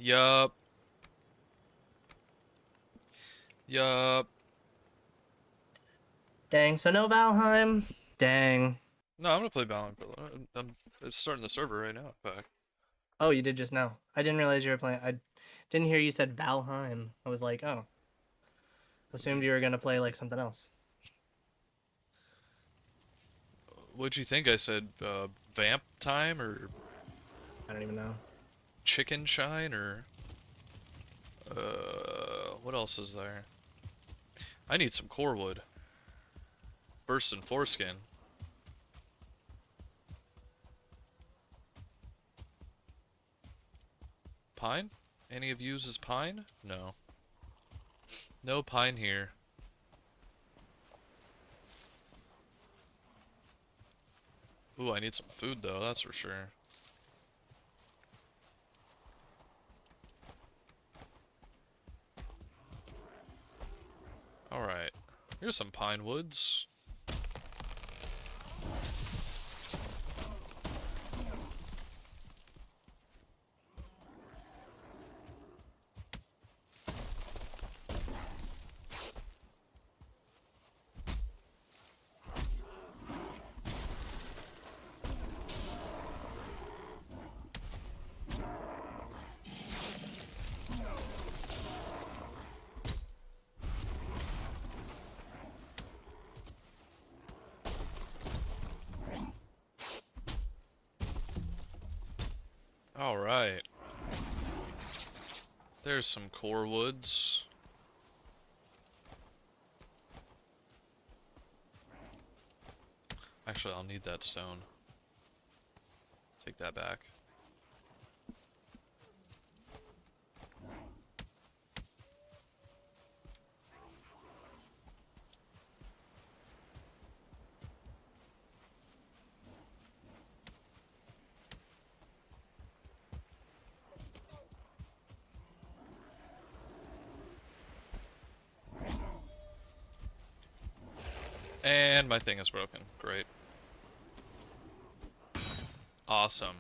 Yup. Yup. Dang, so no Valheim? Dang. No, I'm gonna play Valheim. I'm starting the server right now, in fact. Oh, you did just now. I didn't realize you were playing. I didn't hear you said Valheim. I was like, oh, assumed you were gonna play like something else. What'd you think I said? Vamp time or I don't even know. chicken shine or what else is there? I need some core wood. Burst and foreskin. Pine? Any of yous is pine? No. No pine here. Ooh, I need some food though, that's for sure. Alright. Here's some pine woods. Alright. There's some core woods. Actually, I'll need that stone. Take that back. And my thing is broken. Great. Awesome.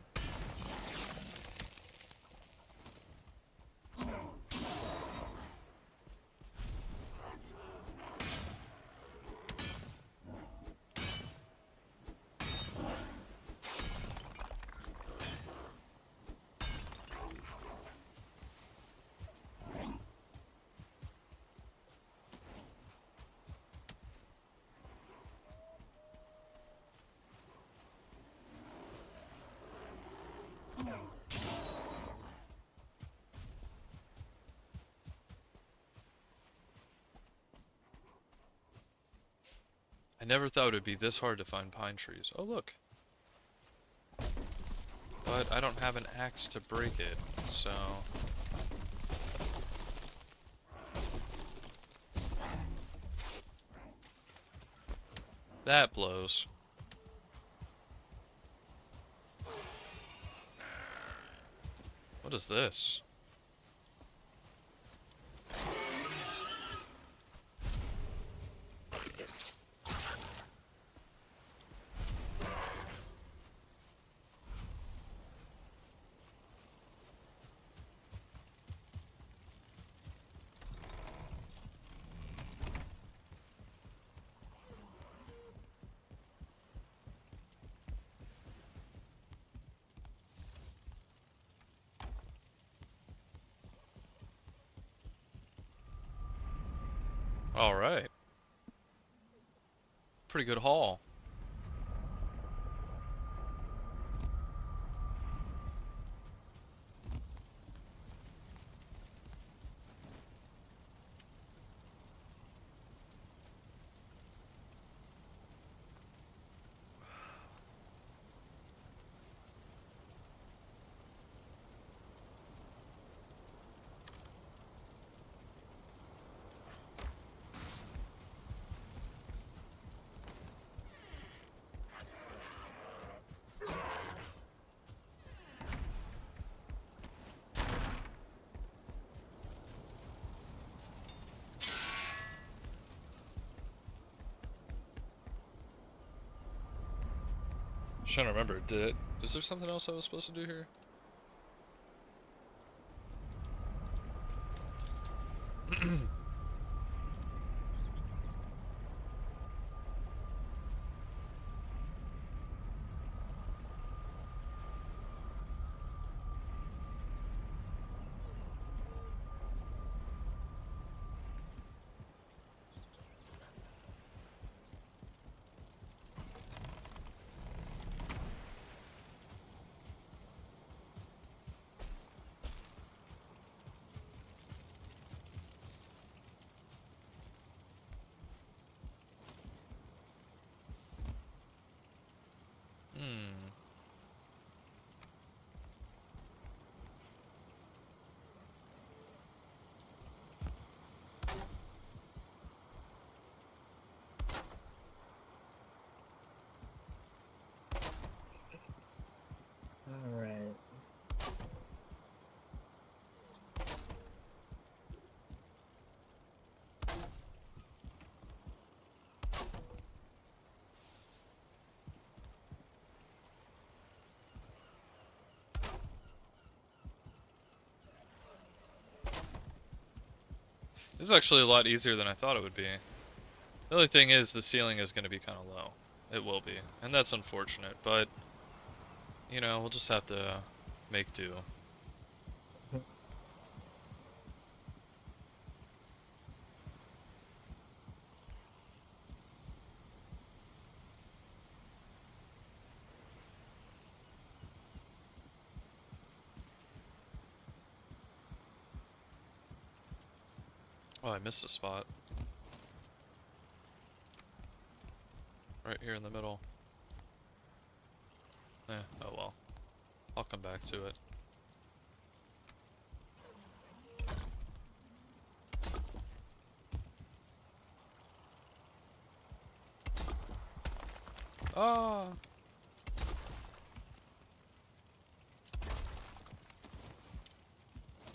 I never thought it'd be this hard to find pine trees. Oh, look. But I don't have an axe to break it, so... That blows. What is this? Alright. Pretty good haul. I'm trying to remember, is there something else I was supposed to do here? This is actually a lot easier than I thought it would be. The only thing is the ceiling is going to be kind of low. It will be, and that's unfortunate, but you know, we'll just have to make do. Oh, I missed a spot. Right here in the middle. Oh well. I'll come back to it. Ah!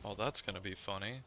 Oh, that's gonna be funny.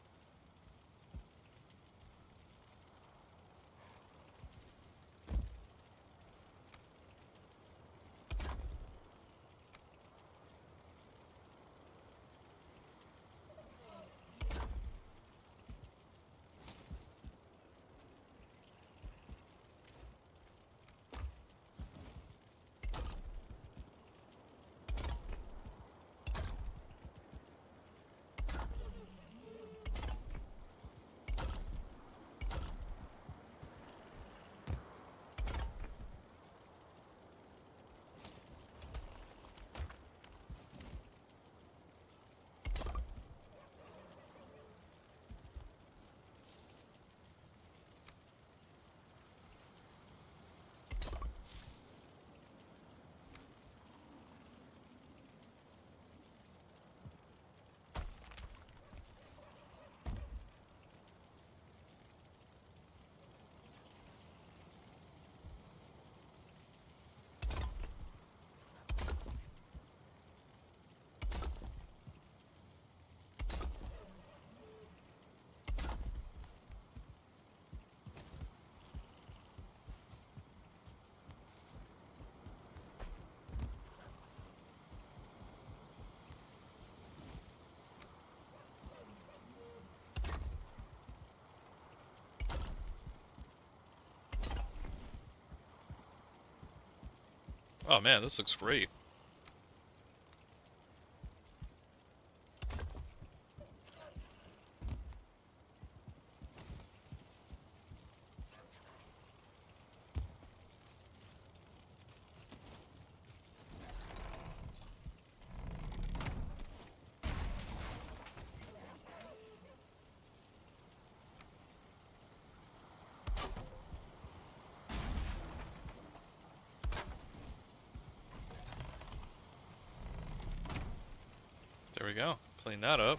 Oh man, this looks great. There we go. Clean that up.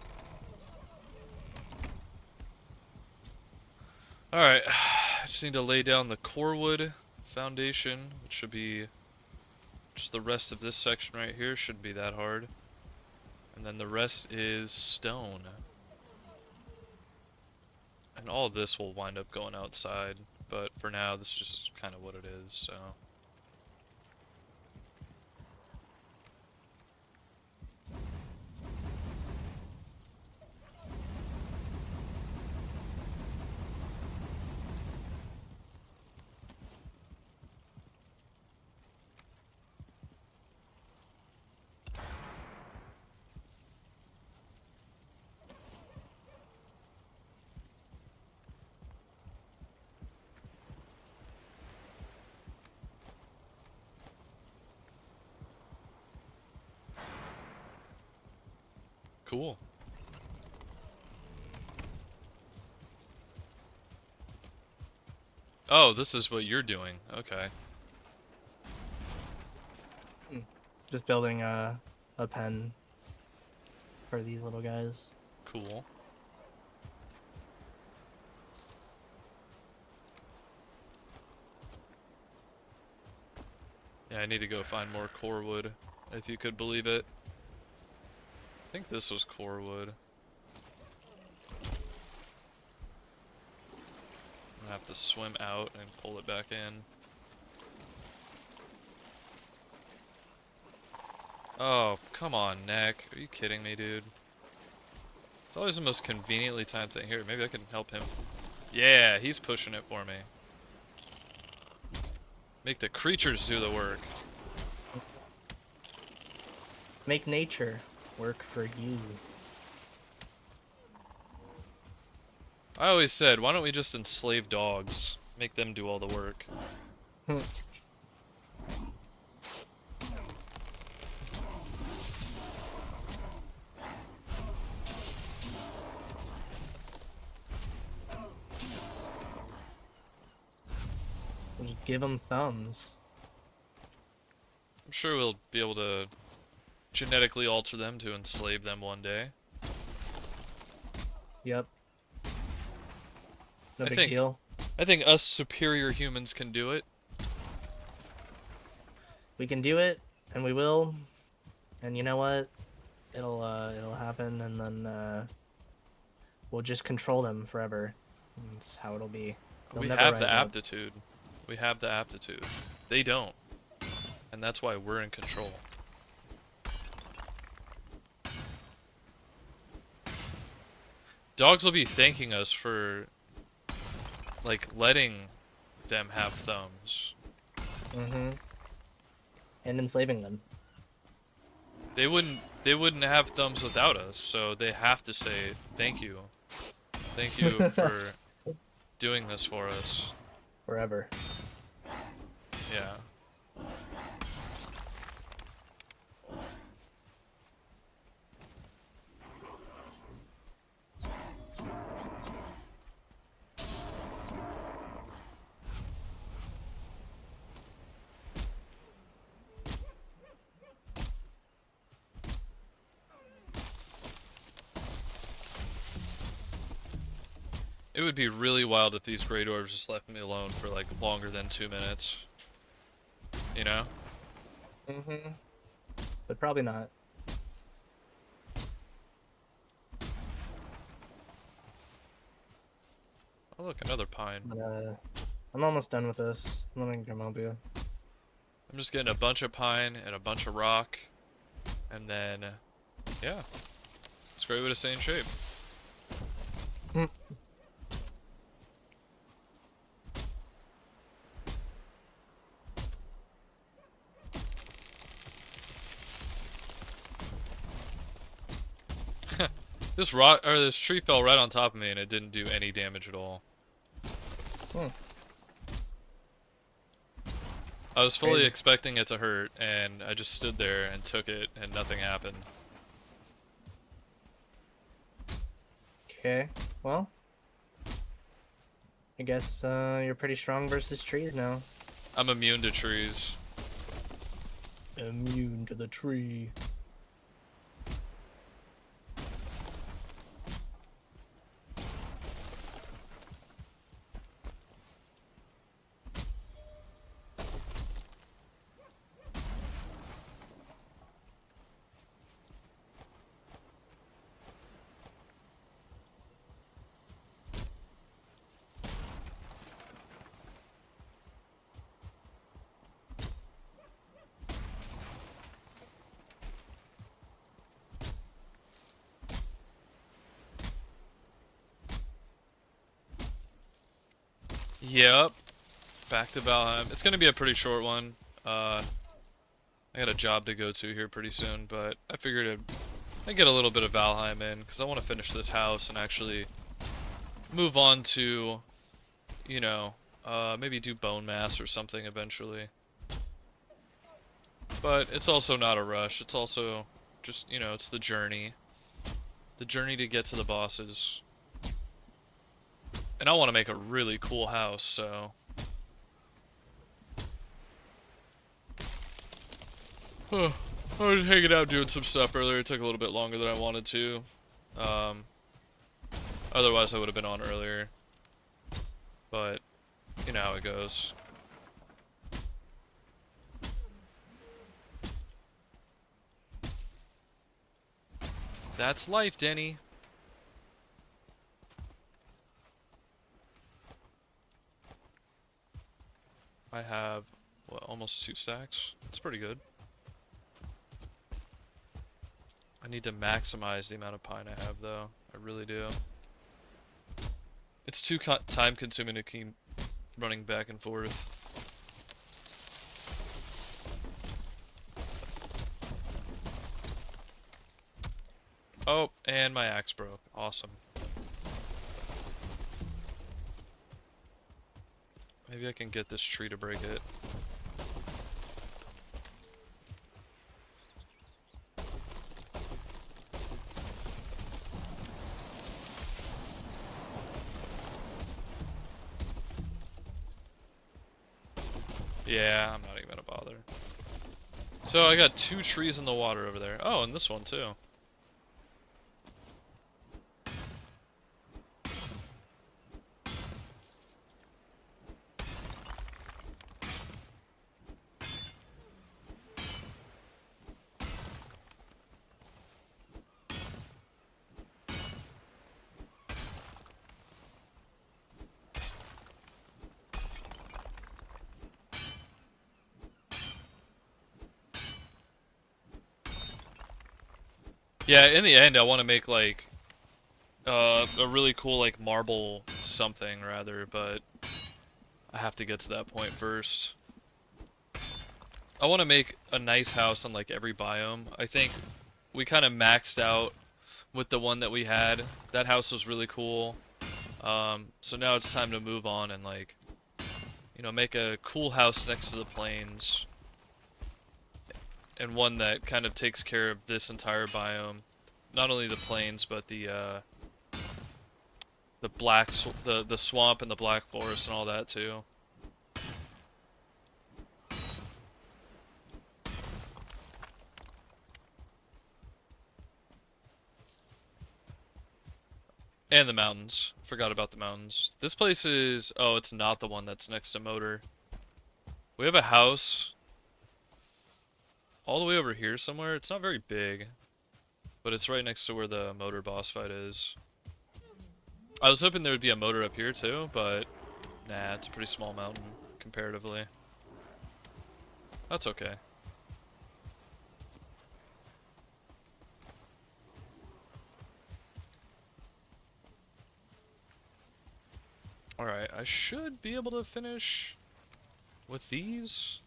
Alright, I just need to lay down the core wood foundation, which should be just the rest of this section right here. Shouldn't be that hard. And then the rest is stone. And all of this will wind up going outside, but for now this is just kind of what it is, so. Cool. Oh, this is what you're doing. Okay. Just building a pen for these little guys. Cool. Yeah, I need to go find more core wood, if you could believe it. I think this was core wood. I'm gonna have to swim out and pull it back in. Oh, come on, Neck. Are you kidding me, dude? It's always the most conveniently timed thing. Here, maybe I can help him Yeah, he's pushing it for me. Make the creatures do the work. Make nature work for you. I always said, why don't we just enslave dogs? Make them do all the work. Just give them thumbs. I'm sure we'll be able to genetically alter them to enslave them one day. Yep. No I big think deal. I think us superior humans can do it. We can do it, and we will. And you know what? It'll happen, and then we'll just control them forever. That's how it'll be. They'll We never have the rise up. aptitude. We have the aptitude. They don't. And that's why we're in control. Dogs will be thanking us for, like, letting them have thumbs. Mm-hmm. And enslaving them. They wouldn't have thumbs without us, so they have to say thank you. Thank you for doing this for us. Forever. Yeah. It would be really wild if these Great Orbs just left me alone for like longer than 2 minutes. You know? Mm-hmm. But probably not. Oh look, another pine. But I'm almost done with this. Let me come help you. I'm just getting a bunch of pine and a bunch of rock, and then, yeah. It's a great way to stay in shape. This rock or this tree fell right on top of me and it didn't do any damage at all. Hmm. I was fully Crazy. expecting it to hurt and I just stood there and took it and nothing happened. Okay. Well, I guess you're pretty strong versus trees now. I'm immune to trees. Immune to the tree. Yep. Back to Valheim. It's gonna be a pretty short one. I got a job to go to here pretty soon, but I figured I'd get a little bit of Valheim in because I want to finish this house and actually move on to, you know, maybe do bone mass or something eventually. But it's also not a rush. It's also just, you know, it's the journey. The journey to get to the bosses. And I want to make a really cool house, so I was hanging out doing some stuff earlier. It took a little bit longer than I wanted to. Um, Otherwise, I would have been on earlier. But, you know how it goes. That's life, Denny. I have, what, almost 2 stacks? That's pretty good. I need to maximize the amount of pine I have, though. I really do. It's too time consuming to keep running back and forth. Oh, and my axe broke. Awesome. Maybe I can get this tree to break it. Yeah, I'm not even gonna bother. So I got 2 trees in the water over there. Oh, and this one too. Yeah, in the end I want to make like a really cool like marble something rather, but I have to get to that point first. I want to make a nice house on like every biome. I think we kind of maxed out with the one that we had. That house was really cool. So now it's time to move on and like, you know, make a cool house next to the plains. And one that kind of takes care of this entire biome. Not only the plains, but the the swamp and the black forest and all that too. And the mountains. Forgot about the mountains. This place is... Oh, it's not the one that's next to Motor. We have a house all the way over here somewhere. It's not very big, but it's right next to where the Motor boss fight is. I was hoping there would be a Motor up here too, but nah, it's a pretty small mountain comparatively. That's okay. Alright, I should be able to finish with these.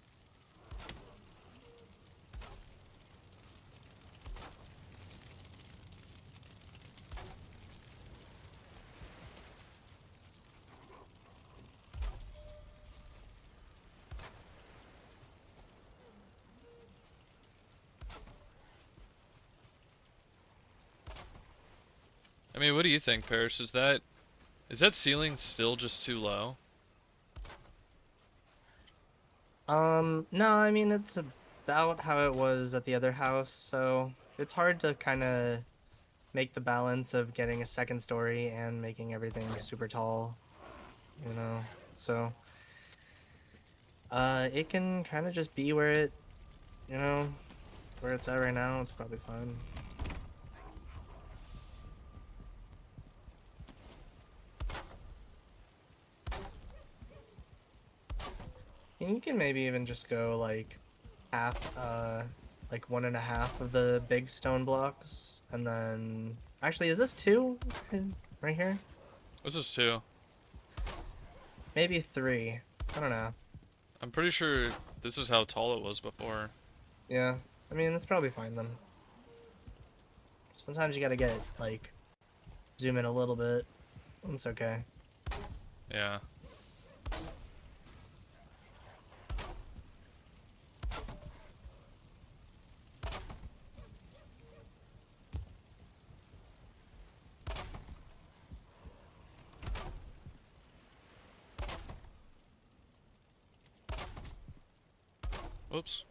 I mean, what do you think, Parrish? Is that ceiling still just too low? No, I mean it's about how it was at the other house, so it's hard to kind of make the balance of getting a second story and making everything super tall, you know. So, it can kind of just be where it, you know, where it's at right now. It's probably fine. And you can maybe even just go like half, like 1.5 of the big stone blocks, and then actually, is this 2 right here? This is 2. Maybe 3. I don't know. I'm pretty sure this is how tall it was before. Yeah, I mean that's probably fine then. Sometimes you gotta get like zoom in a little bit. It's okay. Yeah. Whoops.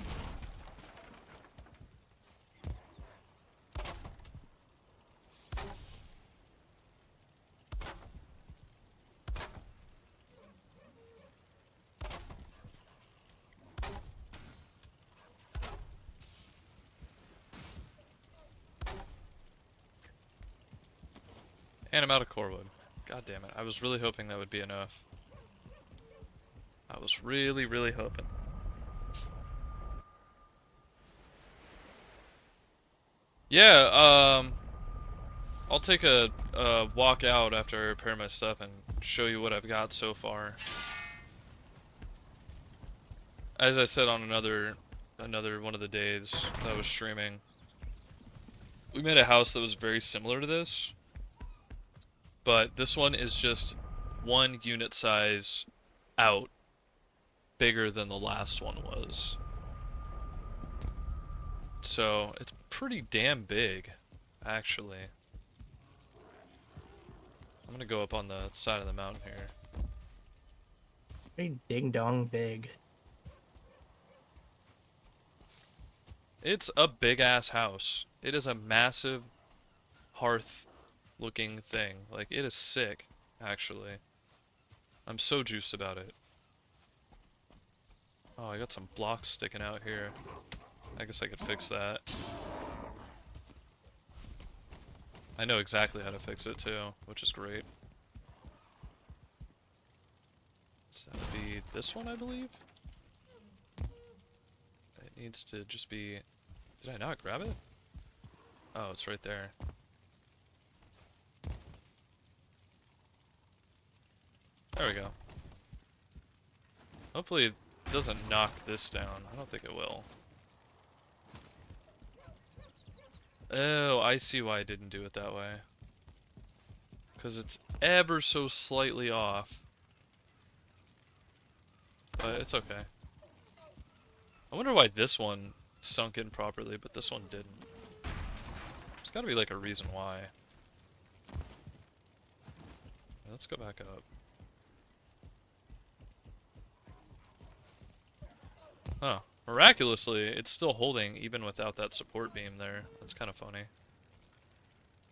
And I'm out of core wood. God damn it. I was really hoping that would be enough. I was really, really hoping. Yeah, I'll take a walk out after I repair my stuff and show you what I've got so far. As I said on another one of the days that I was streaming, we made a house that was very similar to this, but this one is just one unit size out bigger than the last one was. So it's pretty damn big, actually. I'm gonna go up on the side of the mountain here. Pretty ding dong big. It's a big ass house. It is a massive hearth looking thing. Like, it is sick, actually. I'm so juiced about it. Oh, I got some blocks sticking out here. I guess I could fix that. I know exactly how to fix it too, which is great. So that would be this one, I believe? It needs to just be... Did I not grab it? Oh, it's right there. There we go. Hopefully it doesn't knock this down. I don't think it will. Oh, I see why I didn't do it that way. Because it's ever so slightly off. But it's okay. I wonder why this one sunk in properly, but this one didn't. There's gotta be like a reason why. Let's go back up. Oh, miraculously, it's still holding even without that support beam there. That's kind of funny.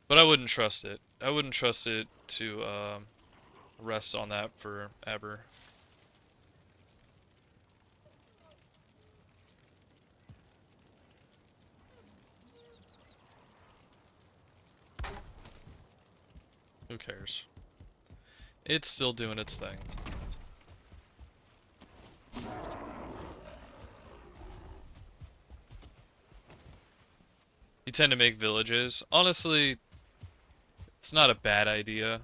But I wouldn't trust it. I wouldn't trust it to rest on that forever. Who cares? It's still doing its thing. You tend to make villages. Honestly, it's not a bad idea.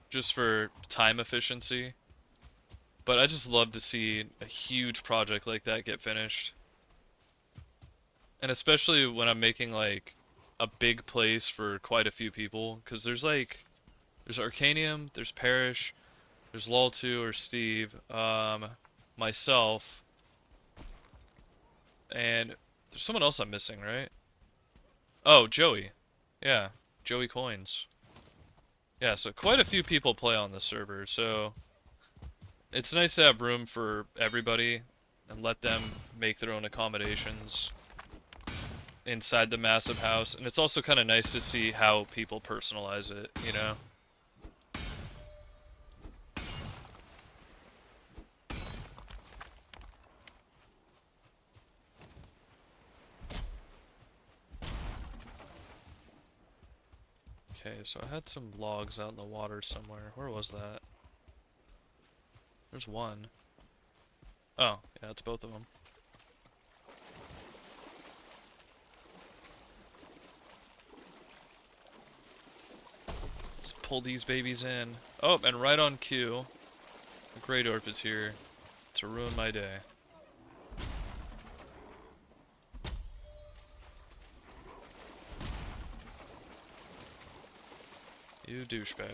Just for time efficiency. But I just love to see a huge project like that get finished. And especially when I'm making like a big place for quite a few people. Because there's Arcanium, there's Parrish, there's Lol2 or Steve, myself, and there's someone else I'm missing, right? Oh, Joey. Yeah, Joey Coins. Yeah, so quite a few people play on this server, so it's nice to have room for everybody and let them make their own accommodations inside the massive house. And it's also kind of nice to see how people personalize it, you know? Okay, so I had some logs out in the water somewhere. Where was that? There's one. Oh, yeah, it's both of them. Let's pull these babies in. Oh, and right on cue, the Great Orp is here to ruin my day. You douchebag.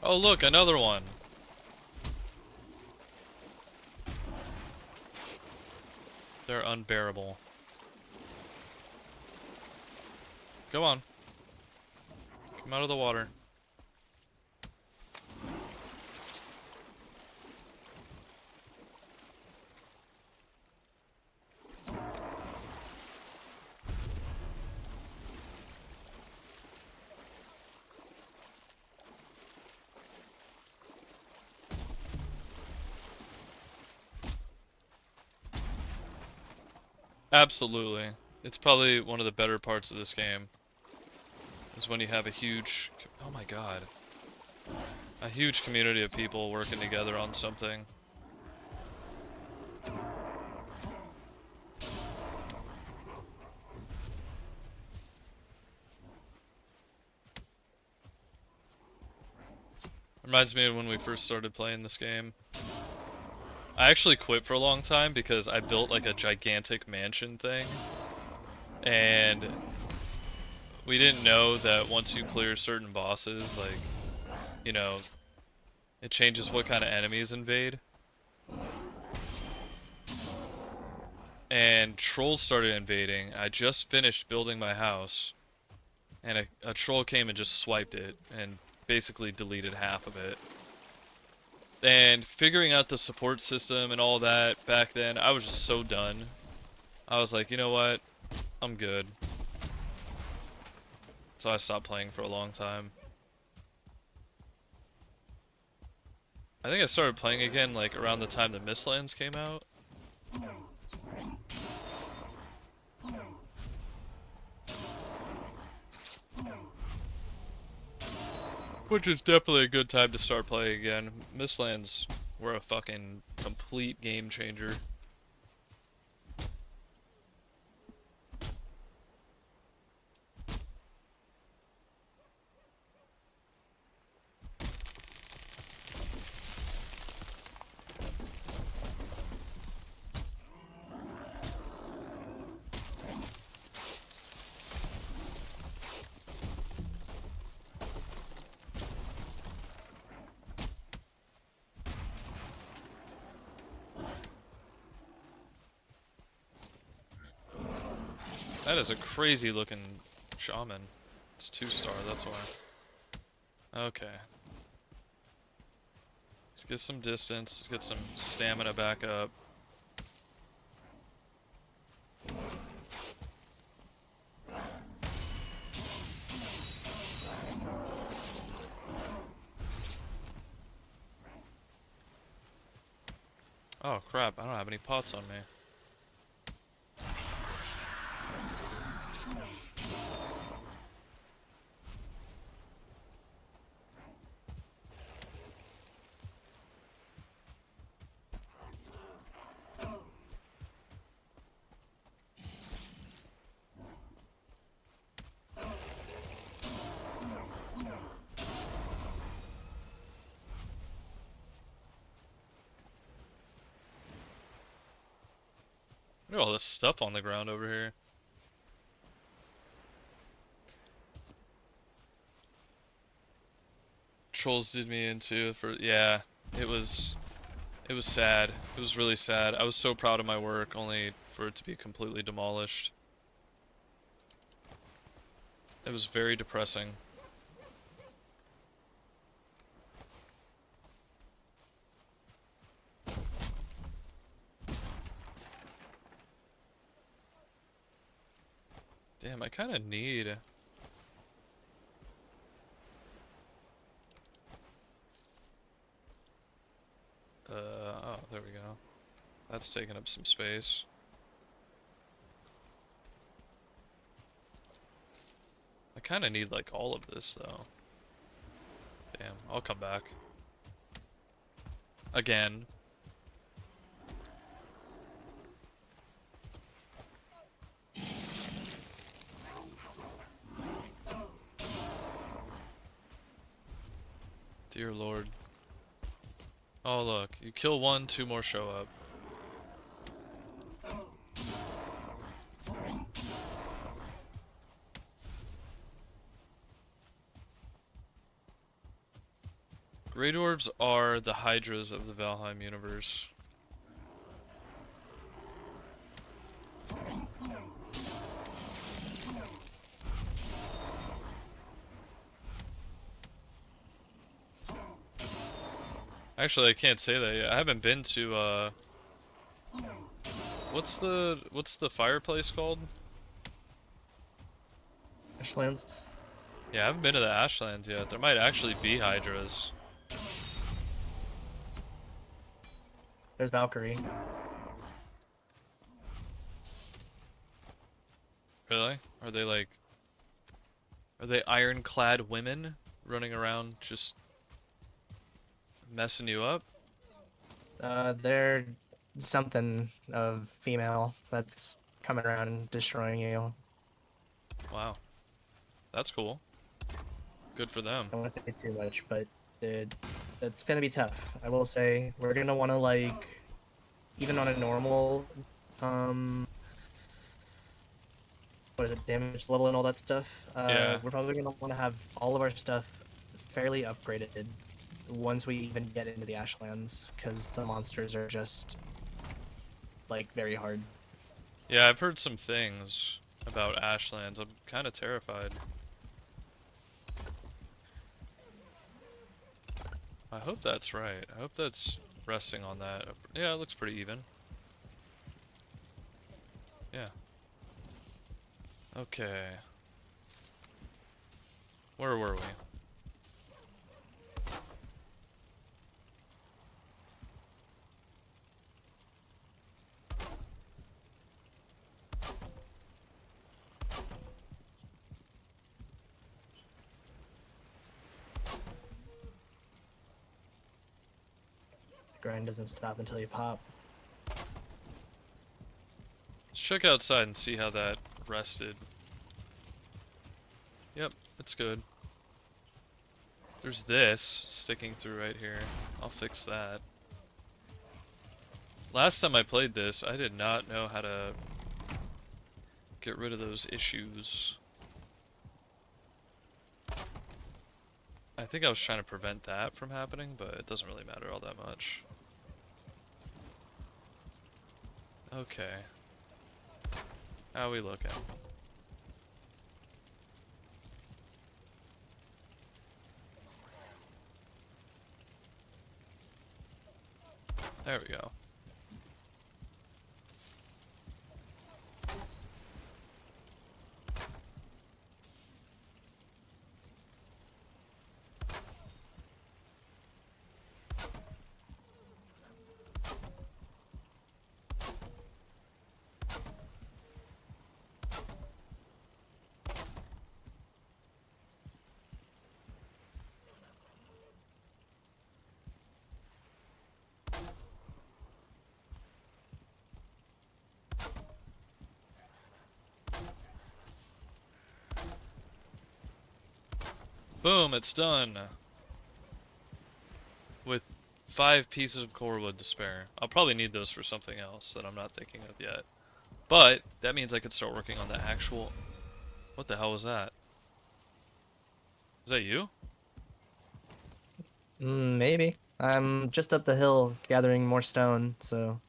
Oh look, another one! They're unbearable. Go on. Come out of the water. Absolutely. It's probably one of the better parts of this game. Is when you have a huge... Oh my god. A huge community of people working together on something. Reminds me of when we first started playing this game. I actually quit for a long time because I built like a gigantic mansion thing. And we didn't know that once you clear certain bosses, like, you know, it changes what kind of enemies invade. And trolls started invading. I just finished building my house. And a troll came and just swiped it and basically deleted half of it. And figuring out the support system and all that back then, I was just so done. I was like, you know what? I'm good. So I stopped playing for a long time. I think I started playing again like around the time the Mistlands came out. Which is definitely a good time to start playing again. Mistlands were a fucking complete game changer. That is a crazy looking shaman. It's 2-star, that's why. Okay. Let's get some distance, get some stamina back up. Oh crap, I don't have any pots on me. Look at all this stuff on the ground over here. Trolls did me into for yeah, it was sad. It was really sad. I was so proud of my work only for it to be completely demolished. It was very depressing. Damn, I kind of need oh, there we go. That's taking up some space. I kind of need like all of this though. Damn, I'll come back. Again. Dear Lord. Oh look, you kill one, 2 more show up. Grey Dwarves are the Hydras of the Valheim universe. Actually, I can't say that yet. I haven't been to what's the fireplace called? Ashlands. Yeah, I haven't been to the Ashlands yet. There might actually be Hydras. There's Valkyrie. Really? Are they like, are they ironclad women running around just messing you up? They're something of female that's coming around and destroying you. Wow, that's cool. Good for them. I don't want to say too much, but dude, that's gonna be tough. I will say we're gonna want to like, even on a normal, um, what is it, damage level and all that stuff. Yeah. We're probably gonna want to have all of our stuff fairly upgraded once we even get into the Ashlands, because the monsters are just like very hard. Yeah, I've heard some things about Ashlands. I'm kind of terrified. I hope that's right. I hope that's resting on that. Yeah, it looks pretty even. Yeah. Okay. Where were we? The grind doesn't stop until you pop. Let's check outside and see how that rested. Yep, it's good. There's this sticking through right here. I'll fix that. Last time I played this, I did not know how to get rid of those issues. I think I was trying to prevent that from happening, but it doesn't really matter all that much. Okay. How are we looking? There we go. Boom, it's done. With 5 pieces of core wood to spare. I'll probably need those for something else that I'm not thinking of yet. But that means I could start working on the actual... What the hell was that? Is that you? Maybe. I'm just up the hill gathering more stone, so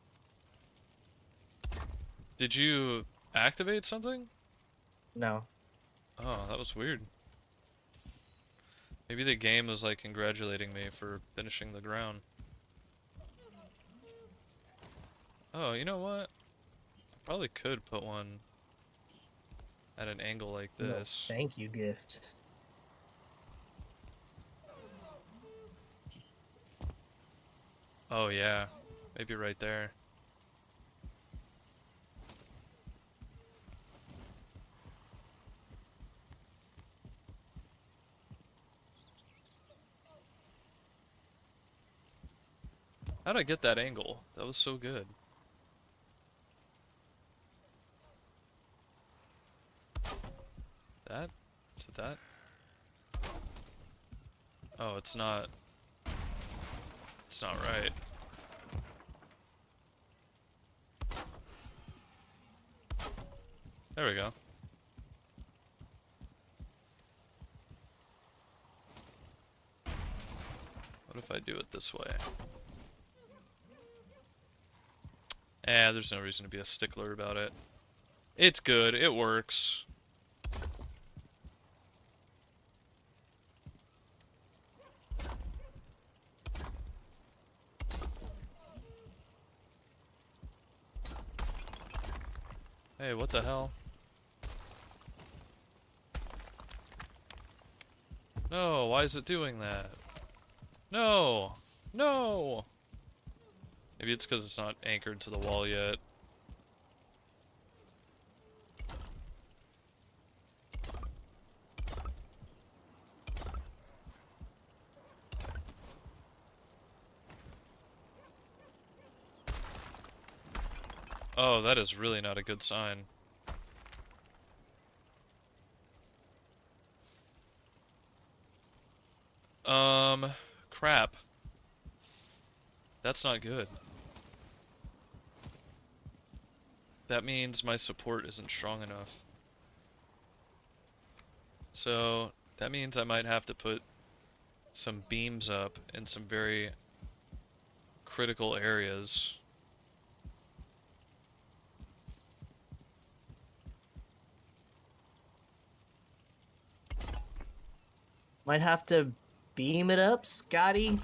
Did you activate something? no. Oh, that was weird. Maybe the game was like congratulating me for finishing the ground. Oh, you know what? I probably could put one at an angle like No, this. thank you, gift. Oh yeah, maybe right there. How'd I get that angle? That was so good. That? Is it that? Oh, it's not. It's not right. There we go. What if I do it this way? There's no reason to be a stickler about it. It's good, it works. Hey, what the hell? No, why is it doing that? No! No! Maybe it's because it's not anchored to the wall yet. Oh, that is really not a good sign. Crap. That's not good. That means my support isn't strong enough. So, that means I might have to put some beams up in some very critical areas. Might have to beam it up, Scotty.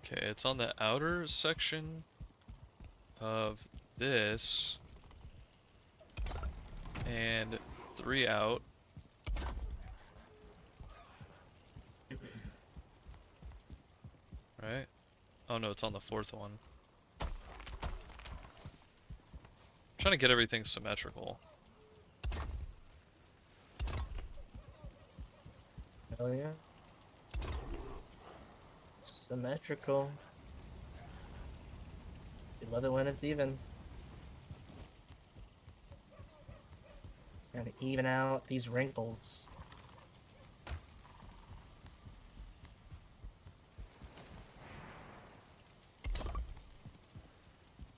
Okay, it's on the outer section of this. And 3 out. Right? Oh no, it's on the 4th one. I'm trying to get everything symmetrical. Oh yeah. Symmetrical. You love it when it's even. Trying to even out these wrinkles.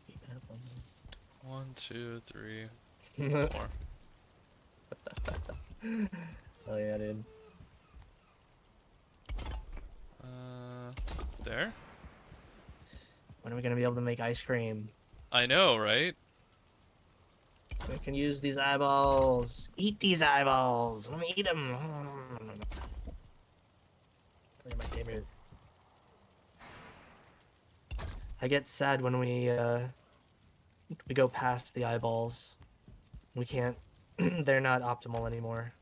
Even up on 1, 2, 3, them. 4. Oh yeah, dude. There? When are we gonna be able to make ice cream? I know, right? We can use these eyeballs. Eat these eyeballs. Let me eat them. They're my favorite. I get sad when we go past the eyeballs. We can't. They're not optimal anymore.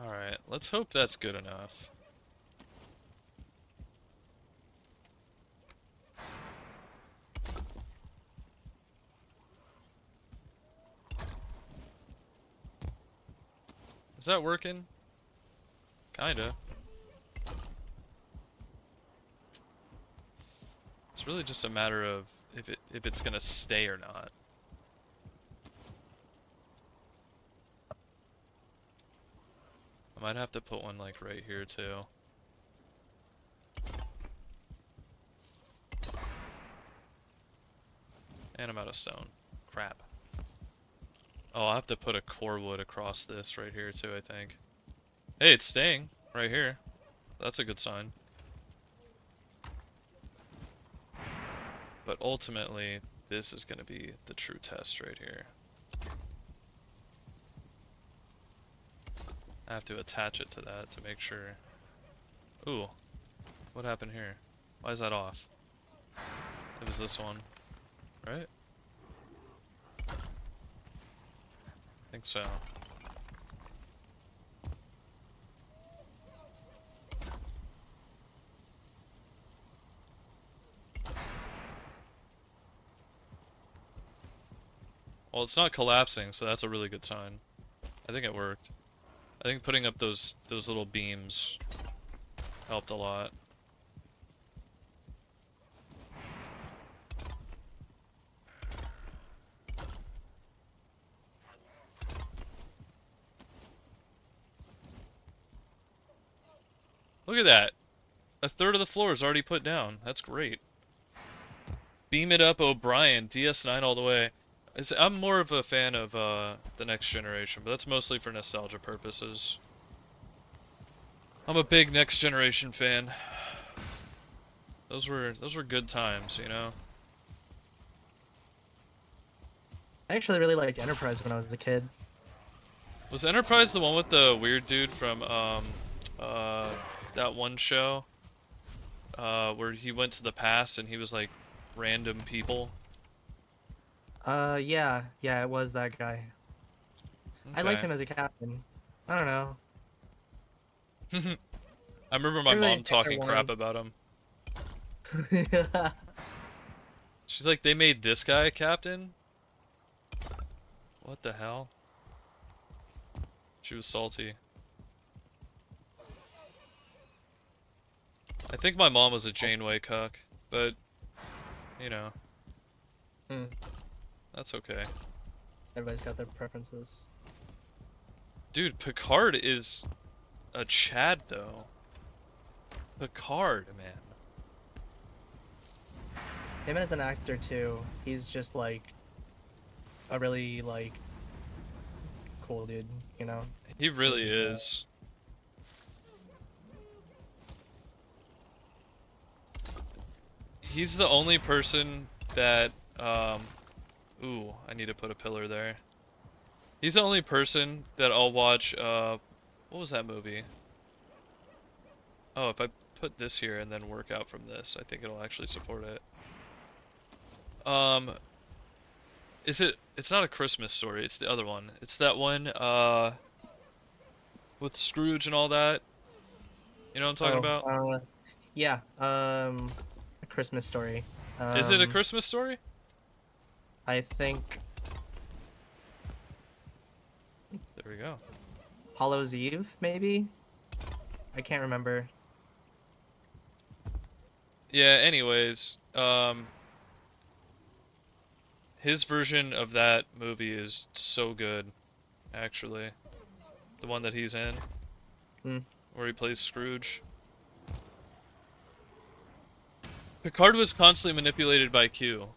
Alright, let's hope that's good enough. Is that working? Kinda. It's really just a matter of if it's gonna stay or not. I might have to put one like right here too. And I'm out of stone. Crap. Oh, I'll have to put a core wood across this right here too, I think. Hey, it's staying right here. That's a good sign. But ultimately, this is going to be the true test right here. I have to attach it to that to make sure. Ooh, what happened here? Why is that off? It was this one, right? I think so. Well, it's not collapsing, so that's a really good sign. I think it worked. I think putting up those little beams helped a lot. Look at that. A third of the floor is already put down. That's great. Beam it up, O'Brien. DS9 all the way. I'm more of a fan of the next generation, but that's mostly for nostalgia purposes. I'm a big next generation fan. Those were good times, you know. I actually really liked Enterprise when I was a kid. Was Enterprise the one with the weird dude from that one show? where he went to the past and he was like random people. Yeah, yeah, it was that guy. I liked Okay. him as a captain. I don't know. I remember my Everybody's mom takes are talking crap warm. about him. Yeah. She's like, they made this guy a captain? What the hell? She was salty. I think my mom was a Janeway cuck, but, you know, Hmm. that's okay. Everybody's got their preferences. Dude, Picard is a Chad, though. Picard, man. Him as an actor too, he's just like a really like cool dude, you know? He really He's is. He's the only person that, ooh, I need to put a pillar there. He's the only person that I'll watch, what was that movie? Oh, if I put this here and then work out from this, I think it'll actually support it. Um, it's not A Christmas Story, it's the other one. It's that one, with Scrooge and all that. You know what I'm talking oh, about? yeah, A Christmas Story. Is it A Um, Christmas Story? I think There we go. Hollow's Eve, maybe? I can't remember. Yeah, anyways, his version of that movie is so good, actually. The one that he's in, Hmm. where he plays Scrooge. Picard was constantly manipulated by Q,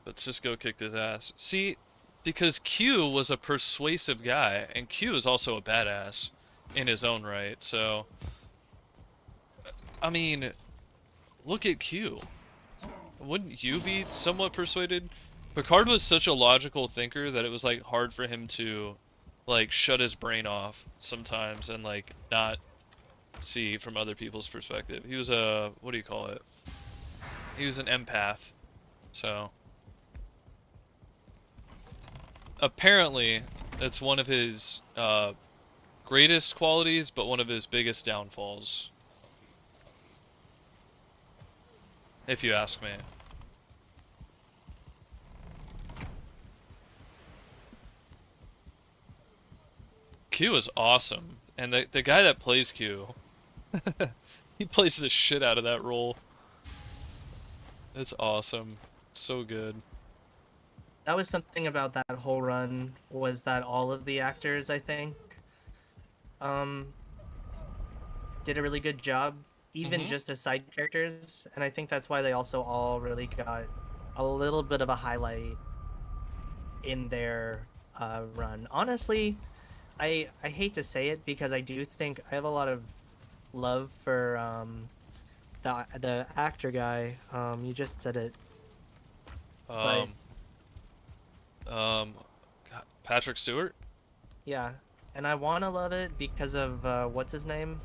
but Cisco kicked his ass. See, because Q was a persuasive guy, and Q is also a badass in his own right, so... I mean, look at Q. Wouldn't you be somewhat persuaded? Picard was such a logical thinker that it was like hard for him to like shut his brain off sometimes and like not see from other people's perspective. He was a, what do you call it? He was an empath. So apparently that's one of his greatest qualities, but one of his biggest downfalls, if you ask me. Q is awesome, and the guy that plays Q, he plays the shit out of that role. It's awesome, so good. That was something about that whole run was that all of the actors, I think, um, did a really good job, even Hmm. just as side characters, and I think that's why they also all really got a little bit of a highlight in their run. Honestly, I hate to say it because I do think I have a lot of love for the actor guy. You just said it, but Um, Patrick Stewart. yeah, and I want to love it because of what's his name,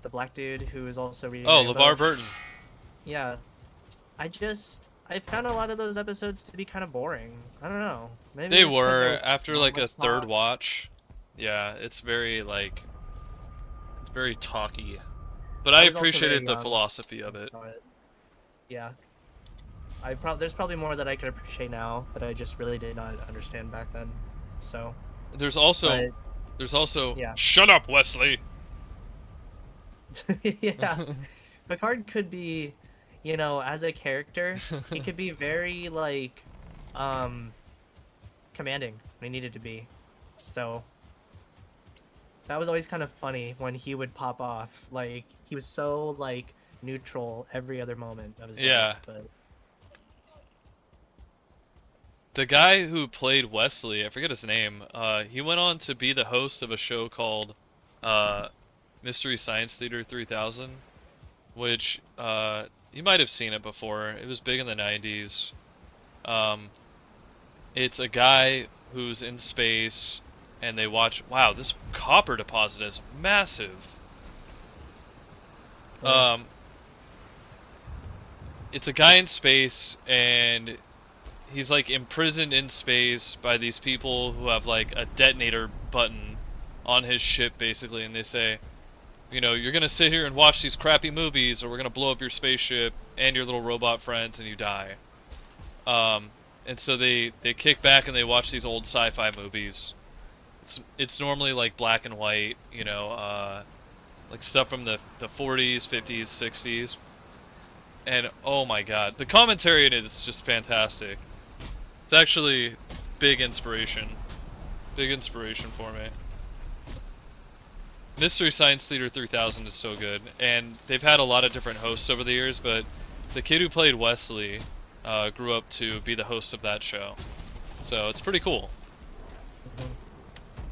the black dude who is also reading Oh, LeVar Rainbow. Burton. Yeah, I found a lot of those episodes to be kind of boring. I don't know. Maybe They it's because there were was after not like a much third talk. watch. Yeah, it's very like it's very talky, but I I was also very appreciated the young philosophy when of I it. saw it. Yeah, there's probably more that I could appreciate now that I just really did not understand back then. So, There's also but there's also yeah, shut up, Wesley. yeah, Picard could be, as a character, he could be very like, um, commanding when he needed to be. So that was always kind of funny when he would pop off. Like he was so like neutral every other moment of his Yeah, life, but the guy who played Wesley, I forget his name. He went on to be the host of a show called uh, Mystery Science Theater 3000, which you might have seen it before. It was big in the 90s. Um, it's a guy who's in space, and they watch. Wow, this copper deposit is massive. Or It's a guy in space, and he's like imprisoned in space by these people who have like a detonator button on his ship, basically, and they say, you know, you're gonna sit here and watch these crappy movies, or we're gonna blow up your spaceship and your little robot friends, and you die. Um, and so they kick back and they watch these old sci-fi movies. It's normally like black and white, you know, like stuff from the 40s, 50s, 60s. And oh my god, the commentary in it is just fantastic. It's actually big inspiration. Big inspiration for me. Mystery Science Theater 3000 is so good, and they've had a lot of different hosts over the years, but the kid who played Wesley grew up to be the host of that show. So it's pretty cool.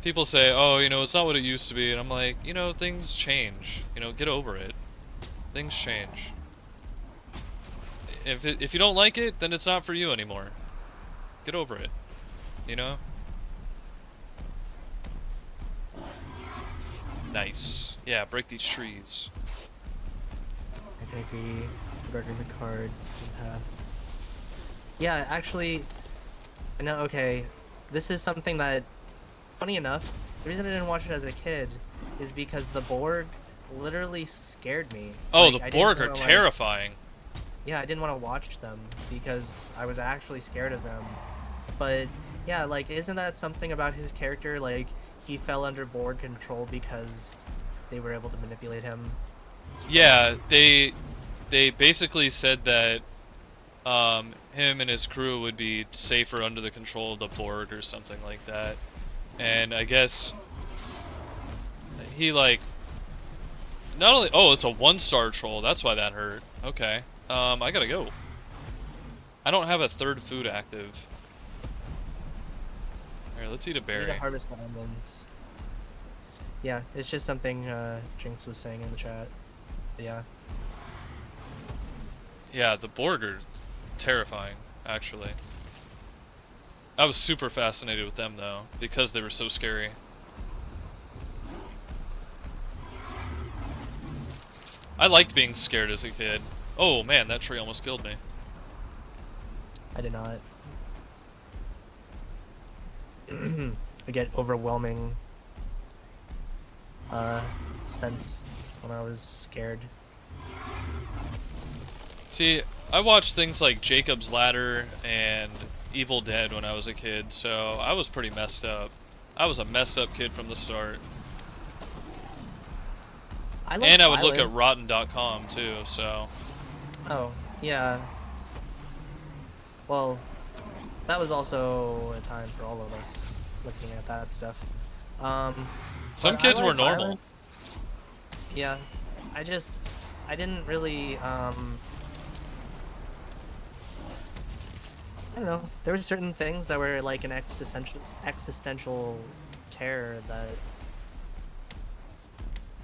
People say, oh, you know, it's not what it used to be, and I'm like, you know, things change. You know, get over it. Things change. If you don't like it, then it's not for you anymore. Get over it. You know? Nice. Yeah, break these trees. I agree. Burger the card in path. Yeah, actually, no, okay. This is something that, funny enough, the reason I didn't watch it as a kid is because the Borg literally scared me. Oh, Like, the Borg are terrifying. Yeah, I didn't want to watch them because I was actually scared of them. But yeah, like, isn't that something about his character? Like, he fell under Borg control because they were able to manipulate him. Yeah, they basically said that him and his crew would be safer under the control of the Borg or something like that. And I guess he like not only it's a 1-star troll. That's why that hurt. Okay. I gotta go. I don't have a third food active. Alright, let's eat a berry. Need to harvest the almonds. Yeah, it's just something Jinx was saying in the chat. Yeah. Yeah, the Borg are terrifying, actually. I was super fascinated with them, though, because they were so scary. I liked being scared as a kid. Oh man, that tree almost killed me. I did not. I get overwhelming sense when I was scared. See, I watched things like Jacob's Ladder and Evil Dead when I was a kid, so I was pretty messed up. I was a messed up kid from the start. And I would look at rotten.com too, so. Oh, yeah. Well, that was also a time for all of us looking at that stuff. Some kids were normal. Violence. Yeah, I didn't really, I don't know, there were certain things that were like an existential terror that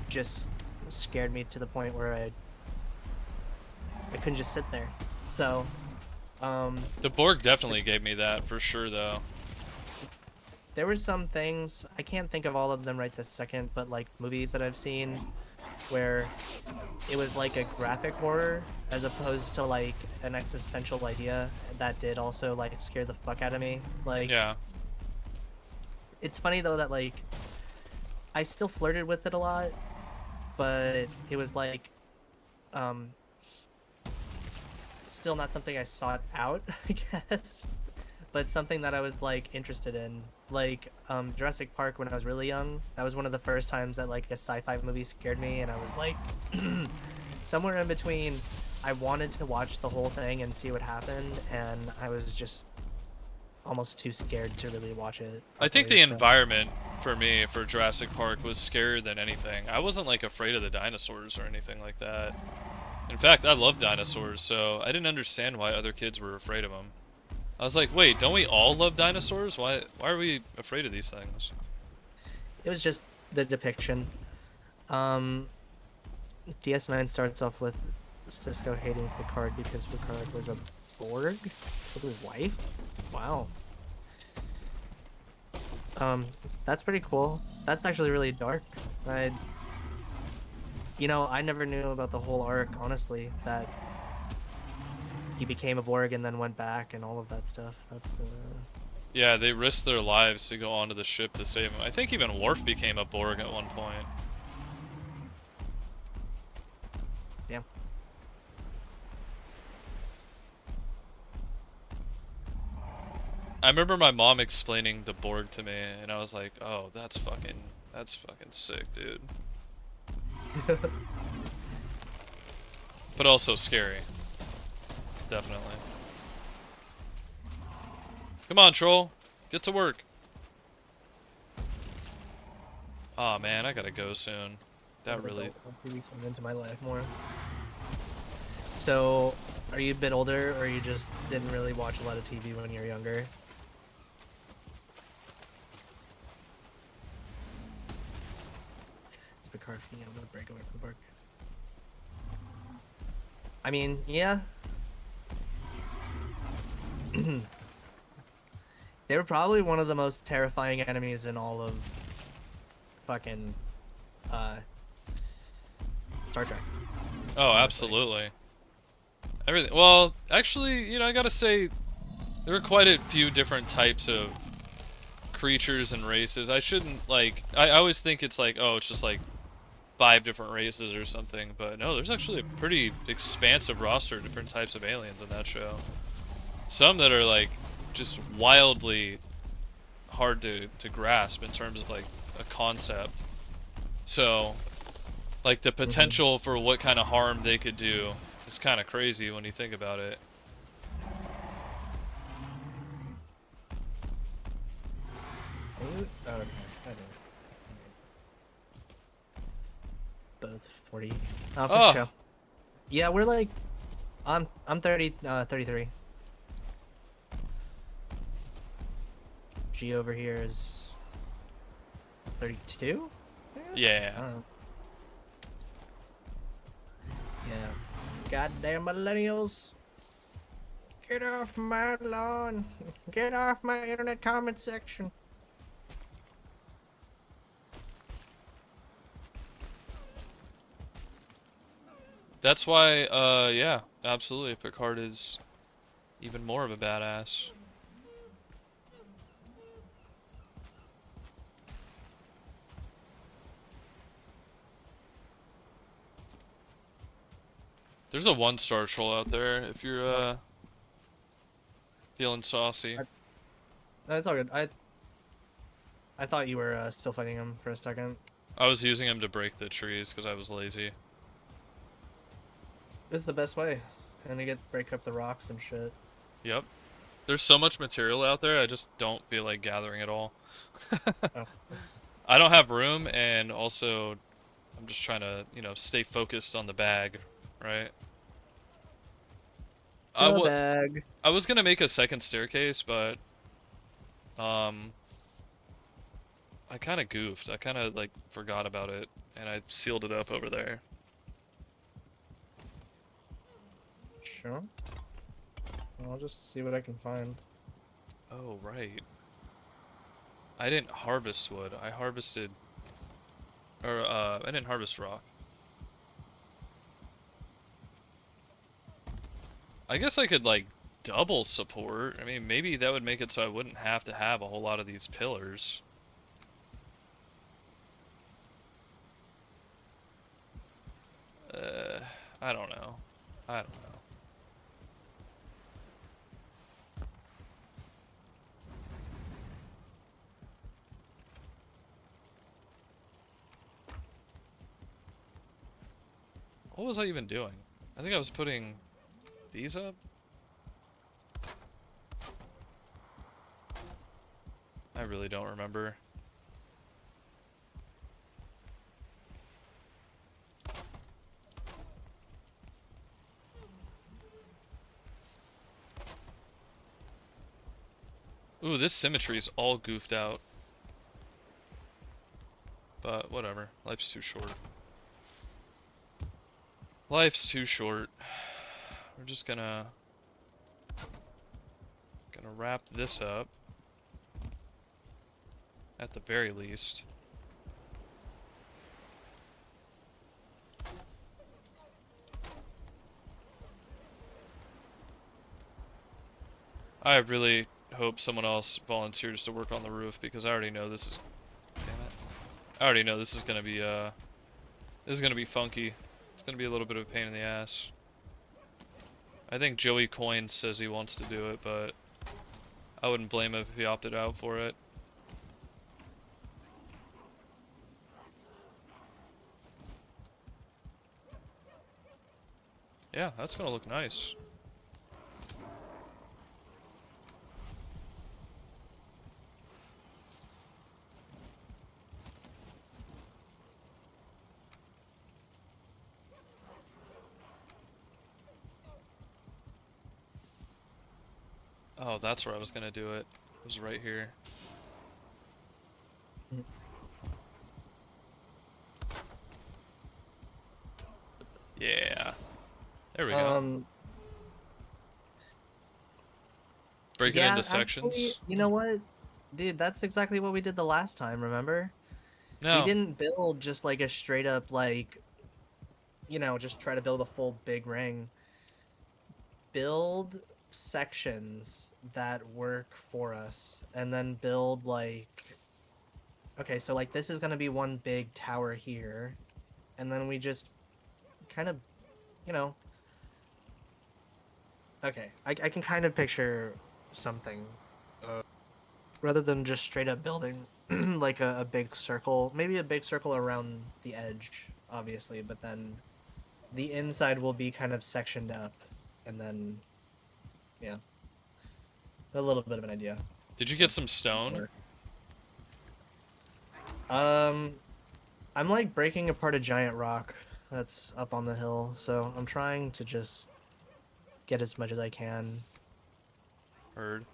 just scared me to the point where I couldn't just sit there. So, the Borg definitely gave me that for sure, though. there were some things, I can't think of all of them right this second, but like movies that I've seen where it was like a graphic horror as opposed to like an existential idea that did also like scare the fuck out of me. Like, yeah. It's funny though that like I still flirted with it a lot, but it was like still not something I sought out, I guess, but something that I was like interested in. Like Jurassic Park when I was really young, that was one of the first times that like a sci-fi movie scared me, and I was like somewhere in between I wanted to watch the whole thing and see what happened, and I was just almost too scared to really watch it properly. I think the environment for me for Jurassic Park was scarier than anything. I wasn't like afraid of the dinosaurs or anything like that. In fact, I love dinosaurs, so I didn't understand why other kids were afraid of them. I was like, wait, don't we all love dinosaurs? Why are we afraid of these things? It was just the depiction. DS9 starts off with Cisco hating Picard because Picard was a Borg with his wife. Wow. That's pretty cool. That's actually really dark. You know, I never knew about the whole arc, honestly, that he became a Borg and then went back and all of that stuff. That's Yeah, they risked their lives to go onto the ship to save him. I think even Worf became a Borg at one point. yeah. I remember my mom explaining the Borg to me, and I was like, "Oh, that's fucking sick, dude." But also scary, definitely. Come on, troll, get to work. Aw, man, I gotta go soon. That really. TV come into my life more. So, are you a bit older, or you just didn't really watch a lot of TV when you were younger? It's Picard. Yeah, I'm gonna break away from the park. I mean, yeah. They were probably one of the most terrifying enemies in all of fucking uh, Star Trek. Oh, Honestly. absolutely. Everything. Well, actually, I gotta say, there are quite a few different types of creatures and races. I shouldn't like. I always think it's like, oh, it's just like 5 different races or something. But no, there's actually a pretty expansive roster of different types of aliens in that show. Some that are like just wildly hard to grasp in terms of like a concept. So, like the potential for what kind of harm they could do is kind of crazy when you think about it. Oh, okay. I do. Both 40. Oh, for Oh, show. Yeah, we're like, I'm 30, 33. G over here is 32? yeah. I don't know. Yeah. Goddamn millennials. Get off my lawn. Get off my internet comment section. That's why, yeah, absolutely, Picard is even more of a badass. There's a 1-star troll out there if you're, feeling saucy. No, it's all good. I thought you were still fighting him for a second. I was using him to break the trees because I was lazy. This is the best way. And you get break up the rocks and shit. Yep. There's so much material out there, I just don't feel like gathering it all. Oh. I don't have room, and also I'm just trying to, stay focused on the bag, right? I The w bag. I was gonna make a second staircase, but um, I kind of goofed. I kind of like forgot about it, and I sealed it up over there. Sure. I'll just see what I can find. Oh, right. I didn't harvest wood. I harvested, or I didn't harvest rock. I guess I could like double support. I mean, maybe that would make it so I wouldn't have to have a whole lot of these pillars. Uh, I don't know. I don't know. What was I even doing? I think I was putting these up. I really don't remember. Ooh, this symmetry is all goofed out. But whatever. Life's too short. Life's too short. We're just gonna wrap this up at the very least. I really hope someone else volunteers to work on the roof because I already know this is. Damn it! I already know this is gonna be funky. It's gonna be a little bit of a pain in the ass. I think Joey Coins says he wants to do it, but I wouldn't blame him if he opted out for it. Yeah, that's gonna look nice. Oh, that's where I was gonna do it. It was right here. Yeah. There we go. Break it into Yeah, actually, sections. you know what? Dude, that's exactly what we did the last time, remember? We No. didn't build just like a straight up like, just try to build a full big ring. Build sections that work for us and then build like okay, so like this is going to be one big tower here and then we just kind of, you know, okay, I can kind of picture something rather than just straight up building like a big circle, maybe a big circle around the edge, obviously, but then the inside will be kind of sectioned up, and then yeah, a little bit of an idea Did you get of some how it stone? works. Um, I'm like breaking apart a giant rock that's up on the hill, so I'm trying to just get as much as I can. Heard.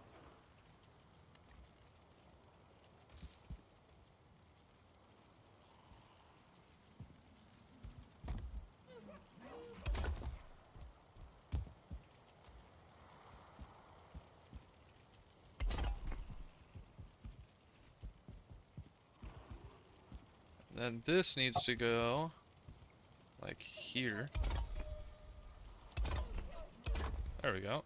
Then this needs to go like here. There we go.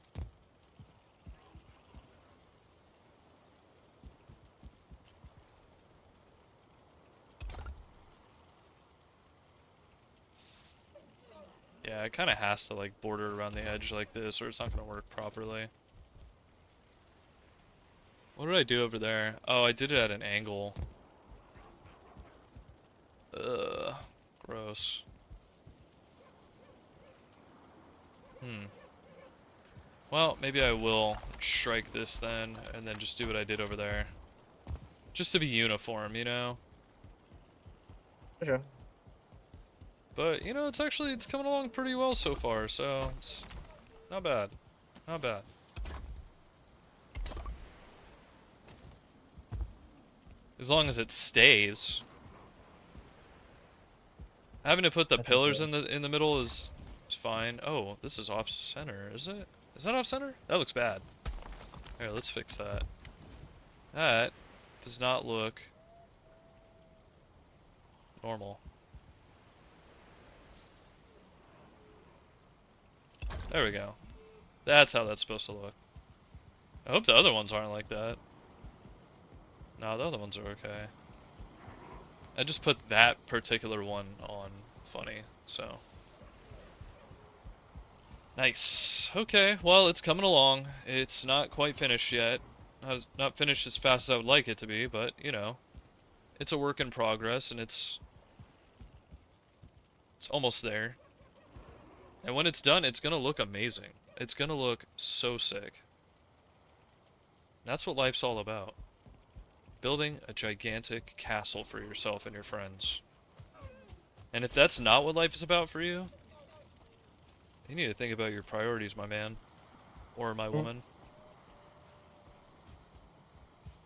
Yeah, it kind of has to like border around the edge like this or it's not going to work properly. What did I do over there? Oh, I did it at an angle. Ugh, gross. Well, maybe I will strike this then, and then just do what I did over there. Just to be uniform, you know? Okay. But, you know, it's coming along pretty well so far, so it's not bad. Not bad. As long as it stays. Having to put the I think pillars so. in the middle is fine. Oh, this is off center, is it? Is that off center? That looks bad. Here, let's fix that. That does not look normal. There we go. That's how that's supposed to look. I hope the other ones aren't like that. No, the other ones are okay. I just put that particular one on funny, so. Nice. Okay, well, it's coming along. It's not quite finished yet. Not finished as fast as I would like it to be, but, you know, it's a work in progress, and it's almost there. And when it's done, it's gonna look amazing. It's gonna look so sick. That's what life's all about. Building a gigantic castle for yourself and your friends. And if that's not what life is about for you, you need to think about your priorities, my man. Or my Mm. woman.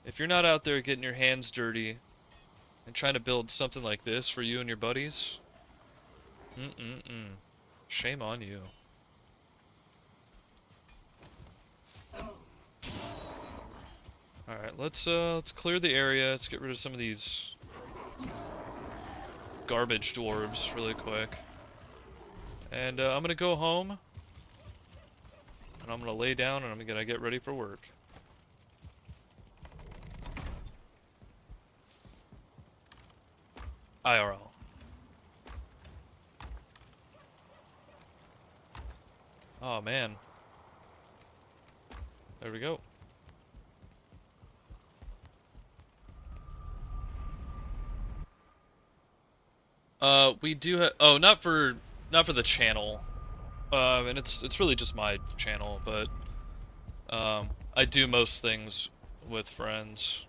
If you're not out there getting your hands dirty and trying to build something like this for you and your buddies, shame on you. Alright, let's clear the area. Let's get rid of some of these garbage dwarves really quick. And I'm gonna go home. And and I'm gonna lay down and I'm gonna get ready for work. IRL. Oh man. There we go. We do have, oh, not for the channel. And it's really just my channel, but I do most things with friends.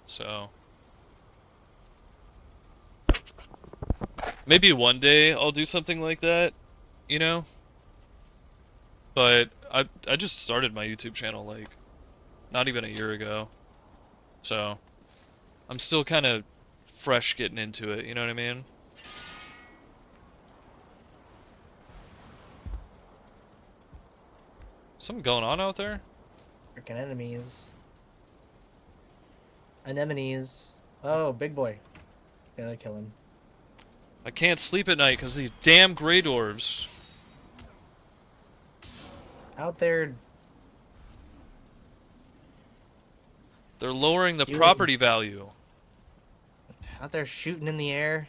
So maybe one day I'll do something like that, you know? But I just started my YouTube channel like not even a year ago. So I'm still kind of fresh getting into it, you know what I mean? Something going on out there? Freaking enemies. Anemones. Oh, big boy. Gotta kill him. I can't sleep at night because these damn gray dwarves. Out there They're lowering the doing. property value. Out there shooting in the air.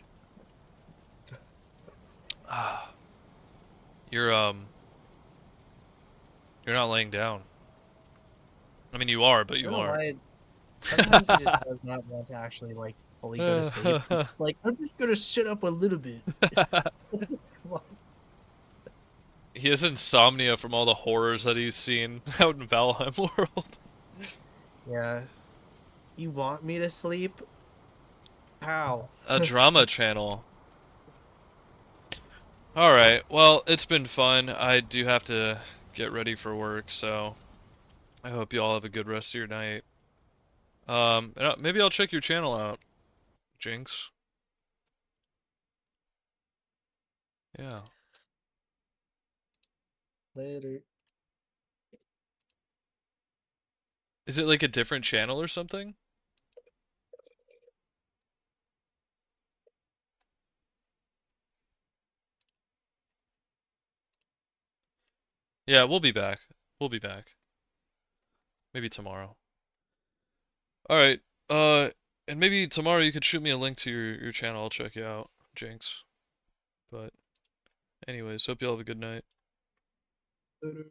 Ah, you're you're not laying down. I mean you are, but I don't you know aren't. why. Sometimes he just does not want to actually like fully go to sleep. He's just like, I'm just gonna sit up a little bit. Come on. He has insomnia from all the horrors that he's seen out in Valheim world. Yeah. You want me to sleep? How? A drama channel. Alright, well, it's been fun. I do have to get ready for work, so I hope you all have a good rest of your night. Maybe I'll check your channel out, Jinx. Yeah. Later. Is it like a different channel or something? Yeah, we'll be back. We'll be back. Maybe tomorrow. Alright, and maybe tomorrow you could shoot me a link to your channel. I'll check you out, Jinx. But anyways, hope you all have a good night. Later.